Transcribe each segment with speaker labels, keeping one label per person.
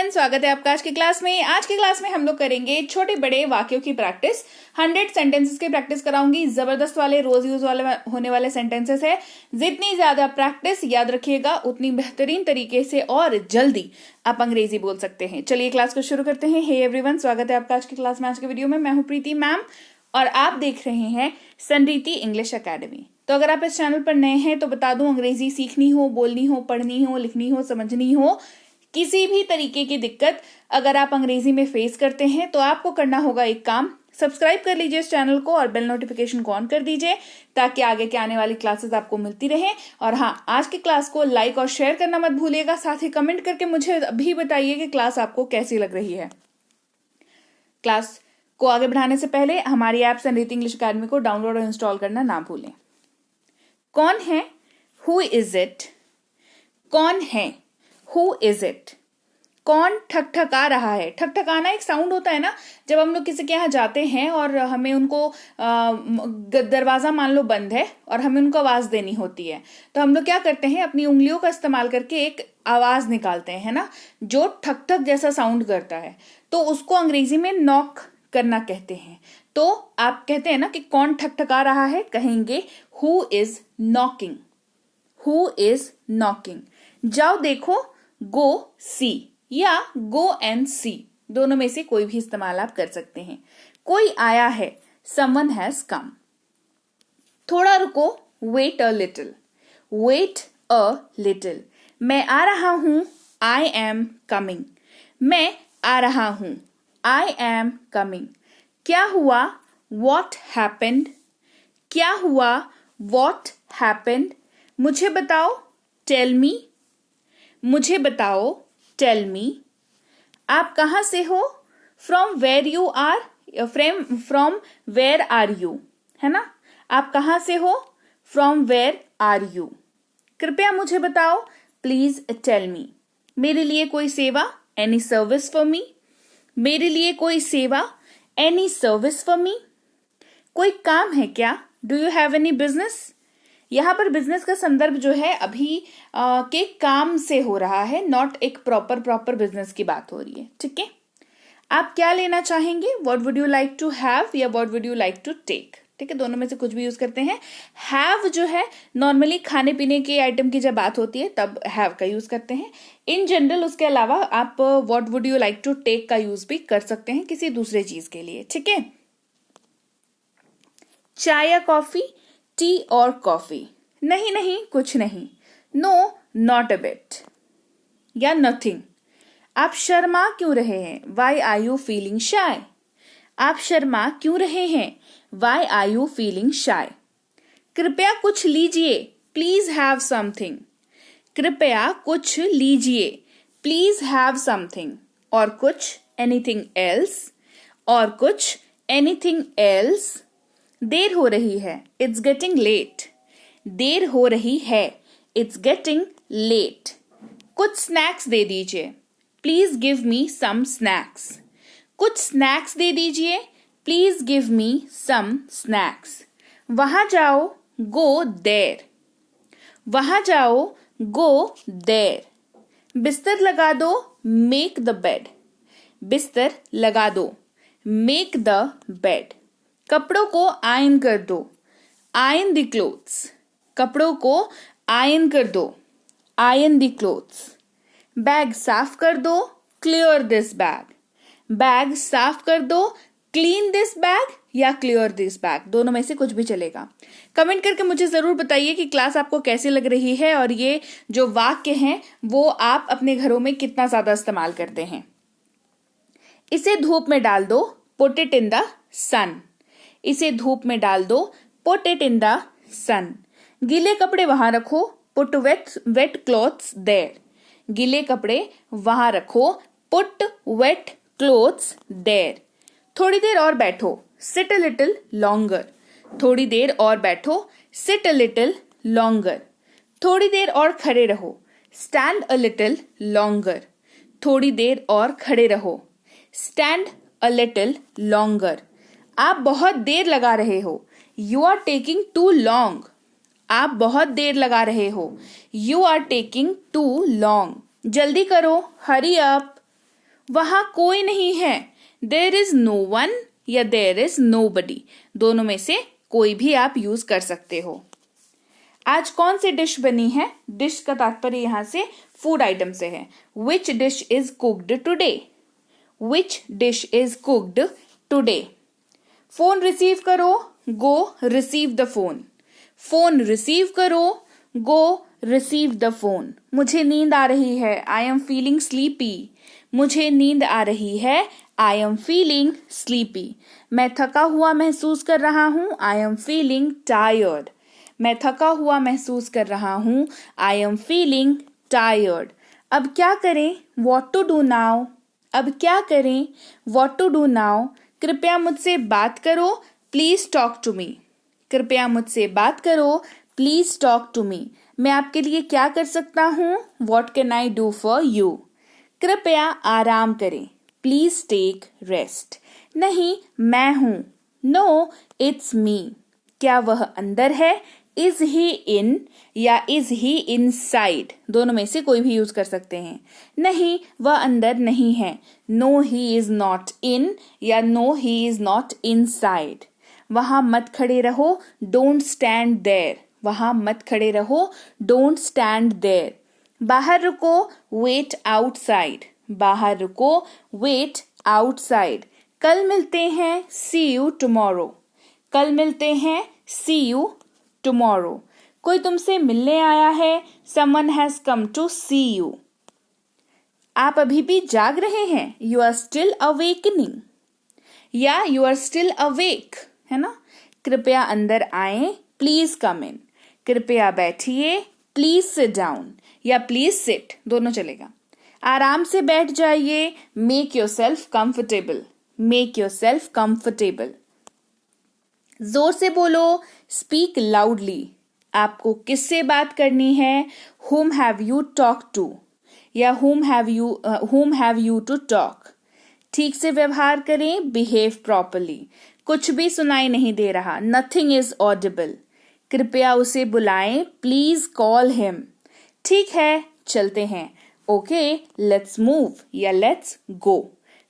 Speaker 1: Everyone, स्वागत है आपका आज की क्लास में। आज की क्लास में हम लोग करेंगे छोटे बड़े वाक्यों की प्रैक्टिस। 100 सेंटेंसेस की प्रैक्टिस कराऊंगी। जबरदस्त वाले रोज यूज वाले होने वाले सेंटेंसेस है। जितनी ज्यादा प्रैक्टिस याद रखिएगा उतनी बेहतरीन तरीके से और जल्दी आप अंग्रेजी बोल सकते हैं। चलिए क्लास को शुरू करते हैं। हे एवरीवन, स्वागत है आपका आज की क्लास में। आज के वीडियो में मैं हूं प्रीति मैम और आप देख रहे हैं संरीति इंग्लिश एकेडमी। तो अगर आप इस चैनल पर नए हैं तो बता दूं, अंग्रेजी सीखनी हो, बोलनी हो, पढ़नी हो, लिखनी हो, समझनी हो, किसी भी तरीके की दिक्कत अगर आप अंग्रेजी में फेस करते हैं तो आपको करना होगा एक काम। सब्सक्राइब कर लीजिए इस चैनल को और बेल नोटिफिकेशन को ऑन कर दीजिए ताकि आगे के आने वाली क्लासेस आपको मिलती रहे। और हाँ, आज की क्लास को लाइक और शेयर करना मत भूलिएगा। साथ ही कमेंट करके मुझे अभी बताइए कि क्लास आपको कैसी लग रही है। क्लास को आगे बढ़ाने से पहले हमारी ऐप संरीति इंग्लिश अकेडमी को डाउनलोड और इंस्टॉल करना ना भूलें। कौन है? Who is it? कौन है? Who is it? कौन ठकठका रहा है? ठकठकाना एक साउंड होता है ना, जब हम लोग किसी के यहाँ जाते हैं और हमें उनको दरवाजा मान लो बंद है और हमें उनको आवाज देनी होती है, तो हम लोग क्या करते हैं, अपनी उंगलियों का इस्तेमाल करके एक आवाज निकालते हैं ना, जो ठक ठक जैसा साउंड करता है। तो उसको अंग्रेजी में नॉक करना कहते हैं। तो आप कहते हैं ना कि कौन ठकठका रहा है, कहेंगे who is knocking. Who is knocking. जाओ देखो, गो सी या गो एंड सी, दोनों में से कोई भी इस्तेमाल आप कर सकते हैं। कोई आया है, समवन हैज कम। थोड़ा रुको, wait a little. Wait a little. मैं आ रहा हूं, आई एम कमिंग। मैं आ रहा हूं, आई एम कमिंग। क्या हुआ? What happened. क्या हुआ? What happened. मुझे बताओ, टेल मी। मुझे बताओ, टेल मी। आप कहां से हो? From where you are. From where are you, है ना। आप कहां से हो? From where are you. कृपया मुझे बताओ, प्लीज टेल मी। मेरे लिए कोई सेवा, एनी सर्विस फॉर मी। मेरे लिए कोई सेवा, एनी सर्विस फॉर मी। कोई काम है क्या? Do you have any business. यहां पर बिजनेस का संदर्भ जो है अभी के काम से हो रहा है, नॉट एक प्रॉपर बिजनेस की बात हो रही है। ठीक है। आप क्या लेना चाहेंगे? What would you like to have या what would you like to take. ठीक है, दोनों में से कुछ भी यूज करते हैं। हैव जो है नॉर्मली खाने पीने के आइटम की जब बात होती है तब हैव का यूज करते हैं। इन जनरल उसके अलावा आप what would you like to take का यूज भी कर सकते हैं किसी दूसरे चीज के लिए। ठीक है। चाय या कॉफी, टी और कॉफी। नहीं नहीं, कुछ नहीं। नो, नॉट अ बिट या नथिंग। आप शर्मा क्यों रहे हैं? वाई आर यू फीलिंग शाय। आप शर्मा क्यों रहे हैं? वाई आर यू फीलिंग शाय। कृपया कुछ लीजिए, प्लीज हैव समथिंग। कृपया कुछ लीजिए, प्लीज हैव समथिंग। और कुछ, एनीथिंग एल्स। और कुछ, एनीथिंग एल्स। देर हो रही है, इट्स गेटिंग लेट। देर हो रही है, इट्स गेटिंग लेट। कुछ स्नैक्स दे दीजिए, please give me some snacks. कुछ स्नैक्स दे दीजिए, please give me some snacks. वहां जाओ, गो देर। वहां जाओ, गो देर। बिस्तर लगा दो, मेक द बेड। बिस्तर लगा दो, मेक द बेड। कपड़ों को आयन कर दो, आयन द क्लोथ्स। कपड़ों को आयन कर दो, आयन द क्लोथ्स। बैग साफ कर दो, क्लियर दिस बैग। बैग साफ कर दो, क्लीन दिस बैग या क्लियर दिस बैग, दोनों में से कुछ भी चलेगा। कमेंट करके मुझे जरूर बताइए कि क्लास आपको कैसी लग रही है और ये जो वाक्य हैं वो आप अपने घरों में कितना ज्यादा इस्तेमाल करते हैं। इसे धूप में डाल दो, पुट इट इन द सन। इसे धूप में डाल दो, पुट इट इन द सन। गीले कपड़े वहां रखो, पुट वेट क्लॉथ्स देयर। गीले कपड़े वहां रखो, पुट वेट क्लॉथ्स देयर। थोड़ी देर और बैठो, सिट अ लिटिल लॉन्गर। थोड़ी देर और बैठो, सिट अ लिटिल लॉन्गर। थोड़ी देर और खड़े रहो, स्टैंड अ लिटिल लॉन्गर। थोड़ी देर और खड़े रहो, स्टैंड अ लिटिल लॉन्गर। आप बहुत देर लगा रहे हो, you are taking too long. आप बहुत देर लगा रहे हो, you are taking too long. जल्दी करो, हरी अप। वहां कोई नहीं है, देयर इज नो वन या देयर इज नोबडी, दोनों में से कोई भी आप यूज कर सकते हो। आज कौन सी डिश बनी है? डिश का तात्पर्य यहां से फूड आइटम से है। Which dish is cooked today? Which dish is cooked today? Phone receive करो, go receive the phone. Phone receive करो, गो रिसीव द फोन। मुझे नींद आ रही है, आई एम फीलिंग स्लीपी। मुझे नींद आ रही है, आई एम फीलिंग स्लीपी। मैं थका हुआ महसूस कर रहा हूं, आई एम फीलिंग टायर्ड। मैं थका हुआ महसूस कर रहा हूं, आई एम फीलिंग टायर्ड। अब क्या करें? What to do now? अब क्या करें? What to do now? कृपया मुझसे बात करो, प्लीज टॉक टू मी। कृपया मुझसे बात करो, प्लीज टॉक टू मी। मैं आपके लिए क्या कर सकता हूँ? What can I do for you? कृपया आराम करें, प्लीज टेक रेस्ट। नहीं, मैं हूं। No, it's me. क्या वह अंदर है? इज ही इन या इज ही इनसाइड, दोनों में से कोई भी यूज कर सकते हैं। नहीं, वह अंदर नहीं है। No, he is not in या no, he is not inside. वहां मत खड़े रहो, डोंट स्टैंड देयर। वहां मत खड़े रहो, डोंट स्टैंड देयर। बाहर रुको, वेट आउटसाइड। बाहर रुको, वेट आउटसाइड। कल मिलते हैं, सी यू टुमारो। कल मिलते हैं, सी यू टुमारो। कोई तुमसे मिलने आया है, someone has come to see you. आप अभी भी जाग रहे हैं, यू आर स्टिल अवेकनिंग या यू आर स्टिल अवेक, है ना। कृपया अंदर आए, प्लीज कम इन। कृपया बैठिए, प्लीज सिट डाउन या प्लीज सिट, दोनों चलेगा। आराम से बैठ जाइए, make your self comfortable. Make your self comfortable. जोर से बोलो, स्पीक लाउडली। आपको किससे बात करनी है? whom have you talked to या whom have you to talk। ठीक से व्यवहार करें, behave properly। कुछ भी सुनाई नहीं दे रहा, nothing is audible। कृपया उसे बुलाएं, please call him। ठीक है, चलते हैं, okay, let's move या let's go।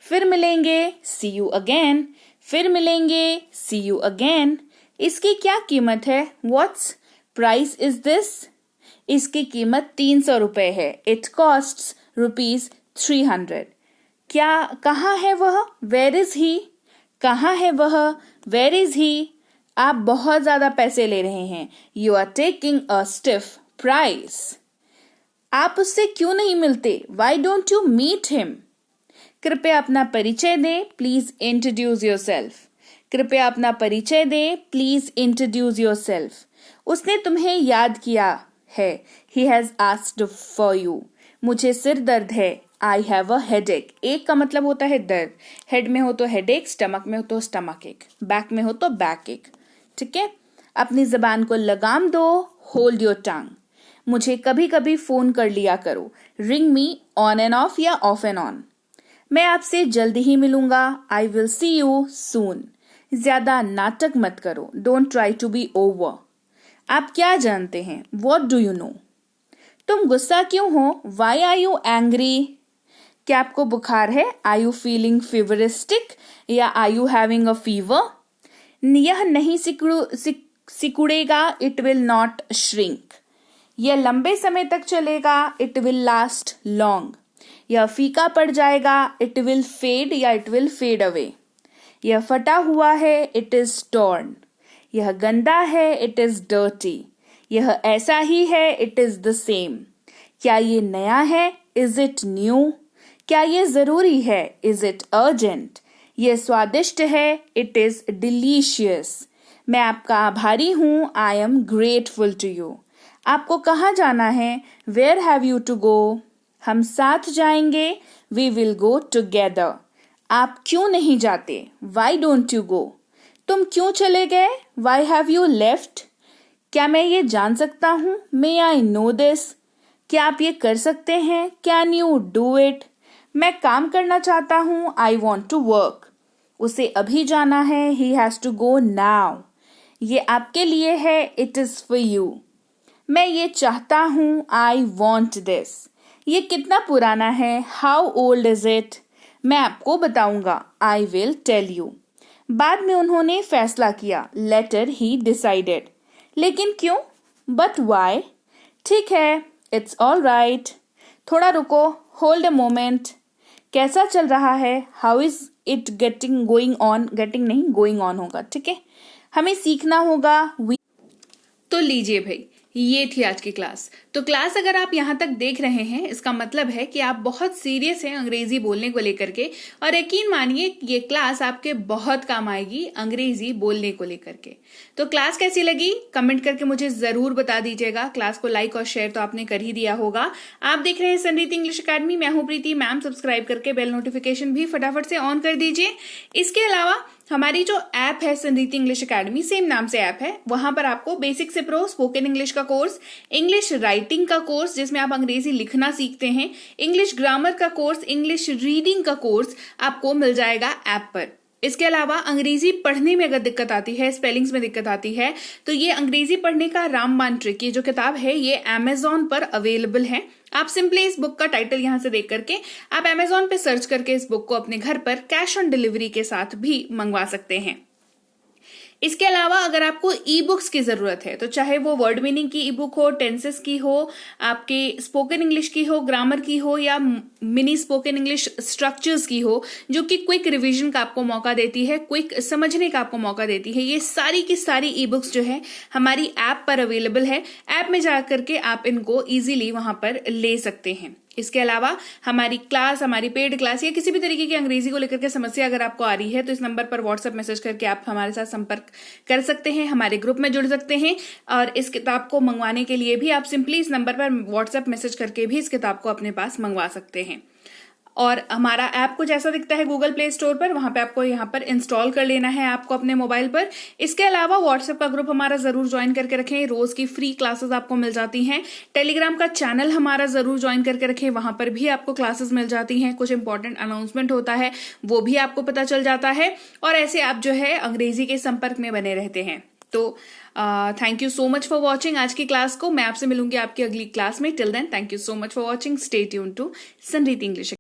Speaker 1: फिर मिलेंगे, see you again। फिर मिलेंगे, see you again। इसकी क्या कीमत है? What's price is this? इसकी कीमत 300 रुपए है। It costs ₹300। क्या, कहाँ है वह? Where is he? कहाँ है वह? Where is he? आप बहुत ज्यादा पैसे ले रहे हैं, You are taking a stiff price। आप उससे क्यों नहीं मिलते? Why don't you meet him? कृपया अपना परिचय दें, प्लीज इंट्रोड्यूस योरसेल्फ। कृपया अपना परिचय दें, प्लीज इंट्रोड्यूस योरसेल्फ। उसने तुम्हें याद किया है, he has asked for you. मुझे सिर दर्द है, आई हैव अ हेडेक। एक का मतलब होता है दर्द, हेड में हो तो हेडेक, स्टमक में हो तो स्टमक एक, बैक में हो तो बैक एक। ठीक है, अपनी जबान को लगाम दो, होल्ड योर टंग। मुझे कभी कभी फोन कर लिया करो, ring me on end of या ऑफ एंड ऑन। मैं आपसे जल्दी ही मिलूंगा, I will see you soon. ज्यादा नाटक मत करो, don't try to be over. आप क्या जानते हैं? What do you know? तुम गुस्सा क्यों हो? Why are you angry? क्या आपको बुखार है? आर यू फीलिंग फीवरिस्टिक या are you having a fever? यह नहीं सिकुड़ेगा, इट विल नॉट श्रिंक। यह लंबे समय तक चलेगा, इट विल लास्ट लॉन्ग। यह फीका पड़ जाएगा, इट विल फेड या इट विल फेड अवे। यह फटा हुआ है, इट इज टॉर्न। यह गंदा है, इट इज डर्टी। यह ऐसा ही है, इट इज द सेम। क्या ये नया है? Is it new? क्या ये जरूरी है? Is it urgent? यह स्वादिष्ट है, इट इज डिलीशियस। मैं आपका आभारी हूँ, I am grateful to you. आपको कहाँ जाना है? Where have you to go? हम साथ जाएंगे, वी विल गो टुगेदर। आप क्यों नहीं जाते? Why don't you go? तुम क्यों चले गए? Why have you left? क्या मैं ये जान सकता हूँ? मे आई नो दिस? क्या आप ये कर सकते हैं? Can you do it? मैं काम करना चाहता हूँ, आई वॉन्ट टू वर्क। उसे अभी जाना है, he has to go now. ये आपके लिए है, इट इज फॉर यू। मैं ये चाहता हूँ, आई वॉन्ट दिस। ये कितना पुराना है? How old is it? मैं आपको बताऊंगा, आई विल टेल यू। बाद में उन्होंने फैसला किया, लेटर ही डिसाइडेड। लेकिन क्यों? But why? ठीक है, इट्स ऑल राइट। थोड़ा रुको, होल्ड अ मोमेंट। कैसा चल रहा है? How is it getting going on? Getting नहीं, गोइंग ऑन होगा, ठीक है। हमें सीखना होगा। तो लीजिए भाई, ये थी आज की क्लास। तो क्लास अगर आप यहाँ तक देख रहे हैं, इसका मतलब है कि आप बहुत सीरियस हैं अंग्रेजी बोलने को लेकर के, और यकीन मानिए ये क्लास आपके बहुत काम आएगी अंग्रेजी बोलने को लेकर के। तो क्लास कैसी लगी कमेंट करके मुझे जरूर बता दीजिएगा। क्लास को लाइक और शेयर तो आपने कर ही दिया होगा। आप देख रहे हैं संरीति इंग्लिश अकेडमी, मैं हूं प्रीति मैम। सब्सक्राइब करके बेल नोटिफिकेशन भी फटाफट से ऑन कर दीजिए। इसके अलावा हमारी जो ऐप है संरीति इंग्लिश अकेडमी, सेम नाम से ऐप है, वहां पर आपको बेसिक से प्रो स्पोकन इंग्लिश का कोर्स, इंग्लिश राइटिंग का कोर्स जिसमें आप अंग्रेजी लिखना सीखते हैं, इंग्लिश ग्रामर का कोर्स, इंग्लिश रीडिंग का कोर्स आपको मिल जाएगा ऐप पर। इसके अलावा अंग्रेजी पढ़ने में अगर दिक्कत आती है, स्पेलिंग्स में दिक्कत आती है, तो ये अंग्रेजी पढ़ने का रामबाण ट्रिक, ये जो किताब है ये अमेजॉन पर अवेलेबल है। आप सिंपली इस बुक का टाइटल यहां से देख करके आप अमेजॉन पे सर्च करके इस बुक को अपने घर पर कैश ऑन डिलीवरी के साथ भी मंगवा सकते हैं। इसके अलावा अगर आपको ई बुक्स की जरूरत है, तो चाहे वो वर्ड मीनिंग की ई बुक हो, टेंसेस की हो, आपके स्पोकन इंग्लिश की हो, ग्रामर की हो, या मिनी स्पोकन इंग्लिश स्ट्रक्चर्स की हो, जो कि क्विक रिवीजन का आपको मौका देती है, क्विक समझने का आपको मौका देती है, ये सारी की सारी ई बुक्स जो है हमारी ऐप पर अवेलेबल है। ऐप में जाकर के आप इनको इजीली वहां पर ले सकते हैं। इसके अलावा हमारी क्लास, हमारी पेड क्लास या किसी भी तरीके की अंग्रेजी को लेकर के समस्या अगर आपको आ रही है, तो इस नंबर पर व्हाट्सएप मैसेज करके आप हमारे साथ संपर्क कर सकते हैं, हमारे ग्रुप में जुड़ सकते हैं। और इस किताब को मंगवाने के लिए भी आप सिंपली इस नंबर पर व्हाट्सएप मैसेज करके भी इस किताब को अपने पास मंगवा सकते हैं। और हमारा ऐप कुछ ऐसा दिखता है गूगल प्ले स्टोर पर, वहां पे आपको यहाँ पर इंस्टॉल कर लेना है आपको अपने मोबाइल पर। इसके अलावा व्हाट्सएप का ग्रुप हमारा जरूर ज्वाइन करके रखें, रोज की फ्री क्लासेस आपको मिल जाती हैं। टेलीग्राम का चैनल हमारा जरूर ज्वाइन करके रखें, वहां पर भी आपको क्लासेस मिल जाती हैं, कुछ इंपॉर्टेंट अनाउंसमेंट होता है वो भी आपको पता चल जाता है, और ऐसे आप जो है अंग्रेजी के संपर्क में बने रहते हैं। तो thank you so much for watching आज की क्लास को। मैं आपसे मिलूंगी आपकी अगली क्लास में। Till then, thank you so much for watching. Stay tuned to संरीति इंग्लिश।